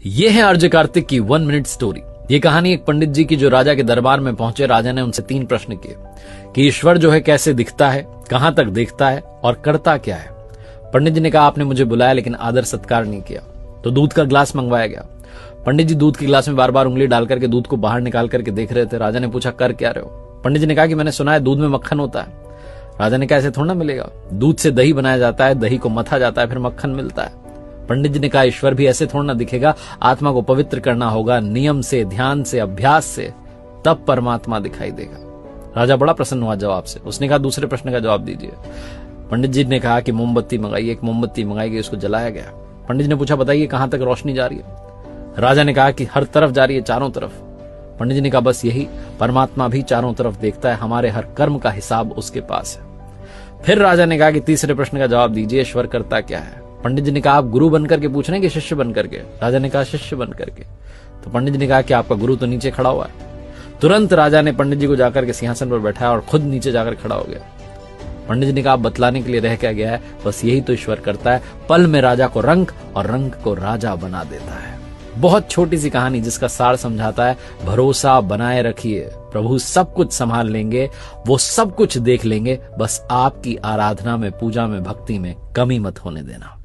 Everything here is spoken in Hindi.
ये है आरजे कार्तिक की 1 मिनट स्टोरी। ये कहानी एक पंडित जी की जो राजा के दरबार में पहुंचे। राजा ने उनसे 3 प्रश्न किए कि ईश्वर जो है कैसे दिखता है, कहां तक देखता है और करता क्या है। पंडित जी ने कहा आपने मुझे बुलाया लेकिन आदर सत्कार नहीं किया। तो दूध का ग्लास मंगवाया गया। पंडित जी दूध के ग्लास में बार बार उंगली डाल करके दूध को बाहर निकाल करके देख रहे थे। राजा ने पूछा कर क्या रहे हो। पंडित जी ने कहा कि मैंने सुना है दूध में मक्खन होता है। राजा ने कहा ऐसे थोड़ा ना मिलेगा, दूध से दही बनाया जाता है, दही को मथा जाता है, फिर मक्खन मिलता है। पंडित जी ने कहा ईश्वर भी ऐसे थोड़ा ना दिखेगा, आत्मा को पवित्र करना होगा, नियम से, ध्यान से, अभ्यास से, तब परमात्मा दिखाई देगा। राजा बड़ा प्रसन्न हुआ जवाब से। उसने कहा दूसरे प्रश्न का जवाब दीजिए। पंडित जी ने कहा कि मोमबत्ती मंगाई। एक मोमबत्ती मंगाई गई, उसको जलाया गया। पंडित जी ने पूछा बताइए कहां तक रोशनी जा रही है। राजा ने कहा कि हर तरफ जा रही है, चारों तरफ। पंडित जी ने कहा बस यही, परमात्मा भी चारों तरफ देखता है, हमारे हर कर्म का हिसाब उसके पास है। फिर राजा ने कहा कि तीसरे प्रश्न का जवाब दीजिए, ईश्वर करता क्या है। पंडित जी ने कहा आप गुरु बनकर के पूछ रहे हैं कि शिष्य बनकर के। राजा ने कहा शिष्य बनकर के। तो पंडित जी ने कहा कि आपका गुरु तो नीचे खड़ा हुआ है। तुरंत राजा ने पंडित जी को जाकर के सिंहासन पर बैठाया और खुद नीचे जाकर खड़ा हो गया। पंडित जी ने कहा आप बतलाने के लिए रह क्या गया है, बस यही तो ईश्वर करता है, पल में राजा को रंक और रंक को राजा बना देता है। बहुत छोटी सी कहानी जिसका सार समझाता है भरोसा बनाए रखिए, प्रभु सब कुछ संभाल लेंगे, वो सब कुछ देख लेंगे, बस आपकी आराधना में, पूजा में, भक्ति में कमी मत होने देना।